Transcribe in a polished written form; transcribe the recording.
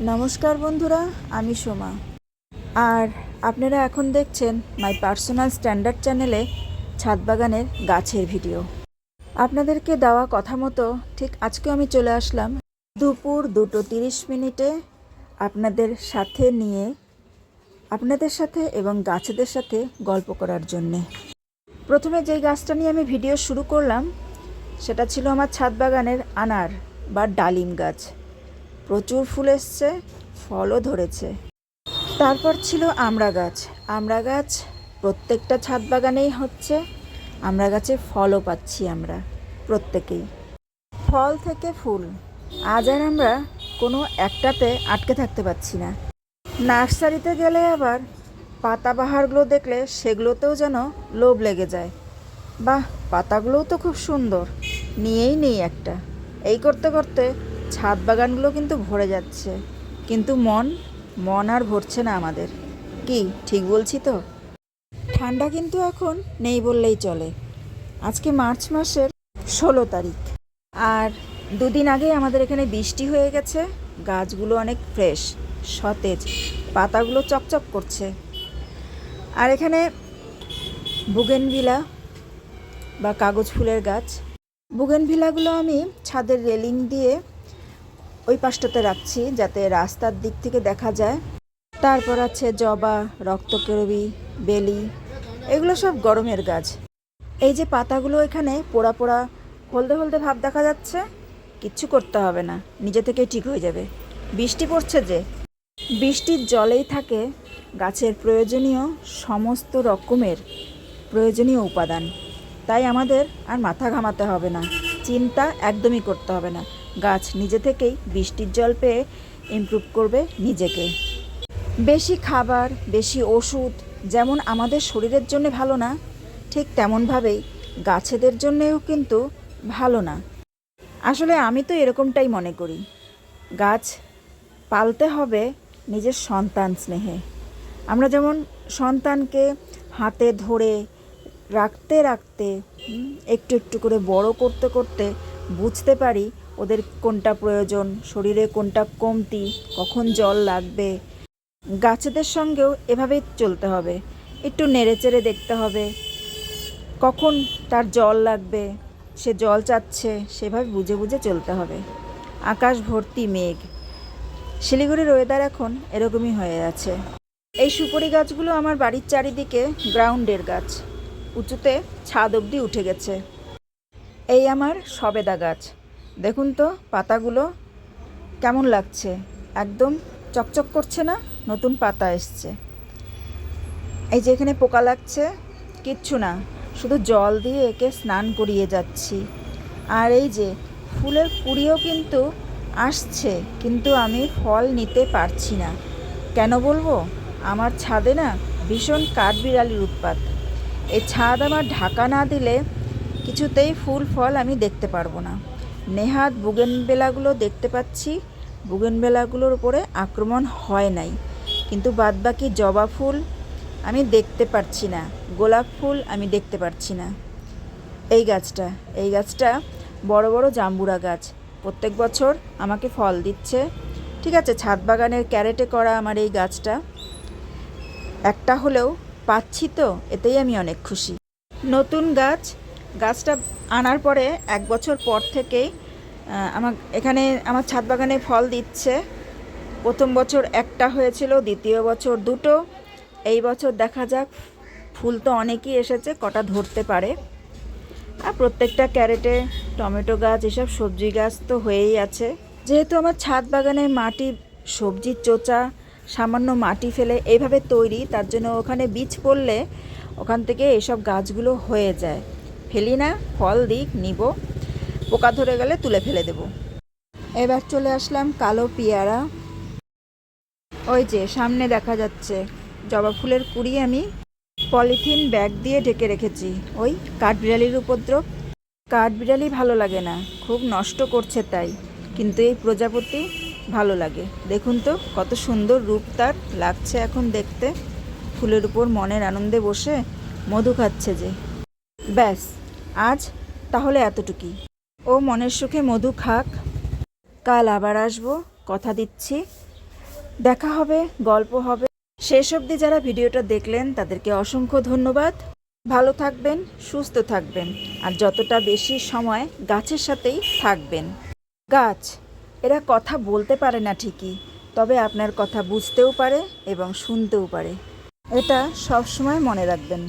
নমস্কার বন্ধুরা, আমি সোমা। আর আপনারা এখন দেখছেন মাই পার্সোনাল স্ট্যান্ডার্ড চ্যানেলে ছাদ বাগানের গাছের ভিডিও। আপনাদেরকে দেওয়া কথা মতো ঠিক আজকেও আমি চলে আসলাম দুপুর 2:30 আপনাদের সাথে এবং গাছেদের সাথে গল্প করার জন্যে। প্রথমে যেই গাছটা নিয়ে আমি ভিডিও শুরু করলাম সেটা ছিল আমার ছাদ বাগানের আনার বা ডালিম গাছ। প্রচুর ফুল এসছে, ফলও ধরেছে। তারপর ছিল আমড়া গাছ। প্রত্যেকটা ছাদ বাগানেই হচ্ছে। আমড়া গাছে ফলও পাচ্ছি আমরা প্রত্যেকেই। ফল থেকে ফুল, আজ আর আমরা কোনো একটাতে আটকে থাকতে পারছি না। নার্সারিতে গেলে আবার পাতাবাহারগুলো দেখলে সেগুলোতেও যেন লোভ লেগে যায়। বাহ, পাতাগুলোও তো খুব সুন্দর, নিয়েই নেই একটা। এই করতে করতে ছাদ বাগানগুলো কিন্তু ভরে যাচ্ছে, কিন্তু মন আর ভরছে না আমাদের। কি ঠিক বলছি তো? ঠান্ডা কিন্তু এখন নেই বললেই চলে। আজকে মার্চ মাসের 16 তারিখ, আর দুদিন আগেই আমাদের এখানে বৃষ্টি হয়ে গেছে। গাছগুলো অনেক ফ্রেশ, সতেজ, পাতাগুলো চকচক করছে। আর এখানে বুগেনভিলা বা কাগজ ফুলের গাছ। বুগেনভিলাগুলো আমি ছাদের রেলিং দিয়ে ওই পাশটাতে রাখছি যাতে রাস্তার দিক থেকে দেখা যায়। তারপর আছে জবা, রক্তকেরবী, বেলি, এগুলো সব গরমের গাছ। এই যে পাতাগুলো এখানে পোড়া পোড়া হলদে হলদে ভাব দেখা যাচ্ছে, কিচ্ছু করতে হবে না, নিজে থেকেই ঠিক হয়ে যাবে। বৃষ্টি পড়ছে যে, বৃষ্টির জলেই থাকে গাছের প্রয়োজনীয় সমস্ত রকমের প্রয়োজনীয় উপাদান। তাই আমাদের আর মাথা ঘামাতে হবে না, চিন্তা একদমই করতে হবে না। গাছ নিজে থেকেই বৃষ্টির জল পেয়ে ইমপ্রুভ করবে নিজেকে। বেশি খাবার, বেশি ওষুধ যেমন আমাদের শরীরের জন্য ভালো না, ঠিক তেমনভাবেই গাছেদের জন্যেও কিন্তু ভালো না। আসলে আমি তো এরকমটাই মনে করি। গাছ পালতে হবে নিজের সন্তান স্নেহে। আমরা যেমন সন্তানকে হাতে ধরে রাখতে রাখতে একটু একটু করে বড় করতে করতে বুঝতে পারি ওদের কোনটা প্রয়োজন, শরীরে কোনটা কমতি, কখন জল লাগবে। গাছেদের সঙ্গেও এভাবেই চলতে হবে। একটু নেড়েচেড়ে দেখতে হবে কখন তার জল লাগবে, সে জল চাচ্ছে, সেভাবে বুঝে বুঝে চলতে হবে। আকাশ ভর্তি মেঘ, শিলিগুড়ির ওয়েদার এখন এরকমই হয়ে আছে। এই সুপারি গাছগুলো আমার বাড়ির চারিদিকে গ্রাউন্ডের গাছ, উঁচুতে ছাদ অবধি উঠে গেছে। এই আমার সবেদা গাছ, দেখুন তো পাতাগুলো কেমন লাগছে, একদম চকচক করছে না? নতুন পাতা এসছে। এই যে এখানে পোকা লাগছে, কিচ্ছু না, শুধু জল দিয়ে একে স্নান করিয়ে যাচ্ছি। আর এই যে ফুলের কুঁড়িও কিন্তু আসছে, কিন্তু আমি ফল নিতে পারছি না। কেন বলবো? আমার ছাদে না ভীষণ কাঠবিড়ালির উৎপাত। এই ছাদ আমার ঢাকা না দিলে কিছুতেই ফুল ফল আমি দেখতে পারবো না। নেহাত বুগেনবেলাগুলো দেখতে পাচ্ছি, বুগেনবেলাগুলোর উপরে আক্রমণ হয় নাই, কিন্তু বাদবাকি জবা ফুল আমি দেখতে পারছি না, গোলাপ ফুল আমি দেখতে পারছি না। এই গাছটা বড় বড় জাম্বুরা গাছ, প্রত্যেক বছর আমাকে ফল দিচ্ছে। ঠিক আছে, ছাদ বাগানের ক্যারেটে করা আমার এই গাছটা একটা হলেও পাচ্ছি, তো এতেই আমি অনেক খুশি। নতুন গাছটা আনার পরে 1 বছর পর থেকেই আমার ছাদ বাগানে ফল দিচ্ছে। প্রথম বছর একটা হয়েছিল, দ্বিতীয় বছর 2টো, এই বছর দেখা যাক। ফুল তো অনেকই এসেছে, কটা ধরতে পারে। আর প্রত্যেকটা ক্যারেটে টমেটো গাছ, এসব সবজি গাছ তো হয়েই আছে। যেহেতু আমার ছাদ বাগানের মাটি সবজির চোচা, সামান্য মাটি ফেলে এইভাবে তৈরি, তার জন্য ওখানে বীজ পড়লে ওখান থেকে এসব গাছগুলো হয়ে যায়। ফেলি না, ফল দিক নিব, পোকা ধরে গেলে তুলে ফেলে দেব। এবার চলে আসলাম কালো পেয়ারা। ওই যে সামনে দেখা যাচ্ছে জবা ফুলের কুঁড়ি আমি পলিথিন ব্যাগ দিয়ে ঢেকে রেখেছি। ওই কাঠবিড়ালির উপদ্রব, কাঠবিড়ালি ভালো লাগে না, খুব নষ্ট করছে তাই, কিন্তু এই প্রজাপতি ভালো লাগে। দেখুন তো কত সুন্দর রূপ তার লাগছে এখন দেখতে, ফুলের উপর মনের আনন্দে বসে মধু খাচ্ছে যে। ব্যাস, আজ তাহলে এতটুকুই। ও মনের সুখে মধু খাক, কাল আবার আসবো, কথা দিচ্ছি। দেখা হবে, গল্প হবে। শেষ অবধি যারা ভিডিওটা দেখলেন তাদেরকে অসংখ্য ধন্যবাদ। ভালো থাকবেন, সুস্থ থাকবেন, আর যতটা বেশি সময় গাছের সাথেই থাকবেন। গাছ, এরা কথা বলতে পারে না ঠিকই, তবে আপনার কথা বুঝতেও পারে এবং শুনতেও পারে। এটা সবসময় মনে রাখবেন।